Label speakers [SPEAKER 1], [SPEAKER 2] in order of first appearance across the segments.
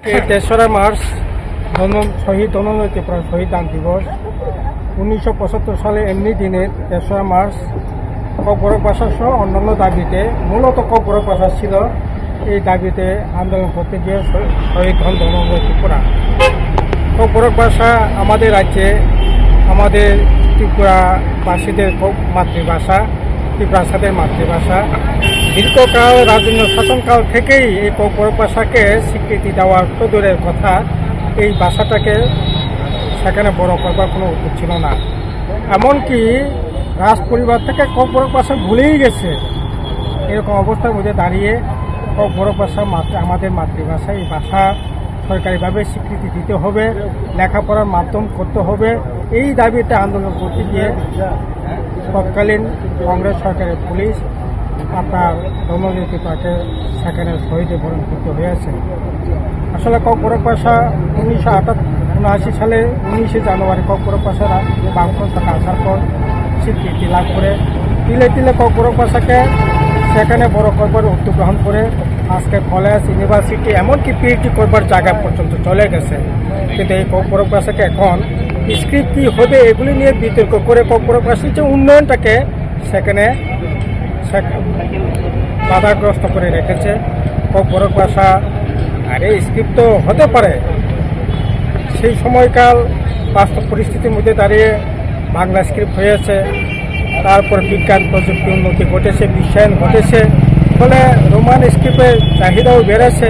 [SPEAKER 1] তেসরা মার্চ শহীদ ধনঞ্জয় ত্রিপুরা শহীদান দিবস। 1975 সালে এমনি দিনে তেসরা মার্চ ককবরক ভাষা সহ অন্যান্য দাবিতে, মূলত ককবরক ভাষা ছিল, এই দাবিতে আন্দোলন করতে গিয়ে শহীদ হন ধনঞ্জয় ত্রিপুরা। ককবরক ভাষা আমাদের রাজ্যে, আমাদের ত্রিপুরাবাসীদের মাতৃভাষা, ত্রিপুরাসাদের মাতৃভাষা। দীর্ঘকাল রাজন্য শাসনকাল থেকেই এই ককবরক ভাষাকে স্বীকৃতি দেওয়ার তো দূরের কথা, এই ভাষাটাকে সেখানে বড় করবার কোনো উদ্যোগ ছিল না। এমনকি রাজ পরিবার থেকে ককবরক ভাষা ভুলেই গেছে। এরকম অবস্থার মধ্যে দাঁড়িয়ে ককবরক ভাষা আমাদের মাতৃভাষা, এই ভাষা সরকারিভাবে স্বীকৃতি দিতে হবে, লেখাপড়ার মাধ্যম করতে হবে। এই দাবিতে আন্দোলন করতে গিয়ে তৎকালীন কংগ্রেস সরকারের পুলিশ আপনার ধনঞ্জয় ত্রিপুরাকে সেখানে শহীদে বরণ করতে হয়েছে। আসলে ককবরক ভাষা 1979 সালে 19শে জানুয়ারি ককবরক ভাষা বামপন্থা আসার পর স্বীকৃতি লাভ করে তিলে তিলে ককবরক ভাষাকে সেখানে বড় করবার উদ্যোগ গ্রহণ করে আজকে কলেজ, ইউনিভার্সিটি, এমনকি পিএইচডি করবার জায়গা পর্যন্ত চলে গেছে। কিন্তু এই ককবরক ভাষাকে এখন স্ক্রিপ্ট কী হবে এগুলি নিয়ে বিতর্ক করে ককবরক ভাষার যে উন্নয়নটাকে সেখানে বাধাগ্রস্ত করে রেখেছে। ককবরক ভাষা আরে স্ক্রিপ্ট তো হতে পারে, সেই সময়কাল বাস্তব পরিস্থিতির মধ্যে দাঁড়িয়ে বাংলা স্ক্রিপ্ট হয়েছে। তারপর বিজ্ঞান প্রযুক্তি উন্নতি ঘটেছে, বিশ্বায়ন ঘটেছে, ফলে রোমান স্ক্রিপ্টের চাহিদাও বেড়েছে।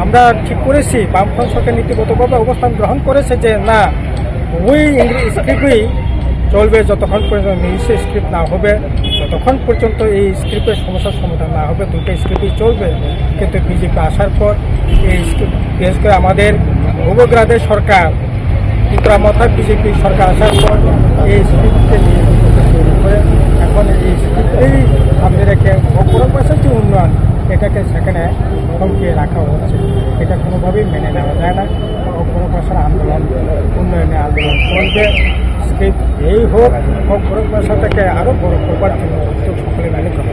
[SPEAKER 1] আমরা ঠিক করেছি, বামফ্রন্ট সরকার নীতিগতভাবে অবস্থান গ্রহণ করেছে যে না, ওই ইংরেজি স্ক্রিপ্টই চলবে যতক্ষণ পর্যন্ত নিজস্ব স্ক্রিপ্ট না হবে, যতক্ষণ পর্যন্ত এই স্ক্রিপ্টের সমস্যার সমাধান না হবে, দুটো স্ক্রিপ্টই চলবে। কিন্তু বিজেপি আসার পর এই স্ক্রিপ্ট, বিশেষ করে আমাদের ভূবগ্রাদের সরকার, ত্রিপুরা মাথায় বিজেপি সরকার আসার পর এই স্ক্রিপ্টকে নিয়ে তৈরি করে এখন এই স্ক্রিপ্টেই সামনে রেখে ককবরক ভাষার যে উন্নয়ন, এটাকে সেখানে থমকিয়ে রাখা হচ্ছে। এটা কোনোভাবেই মেনে নেওয়া যায় না। ককবরক ভাষার আন্দোলন, উন্নয়নে আন্দোলন চলবে। স্ক্রিপ্ট এই হোক, ককবরক ভাষাটাকে আরও বড় করবার জন্য উদ্যোগ সকলে মিলে করে।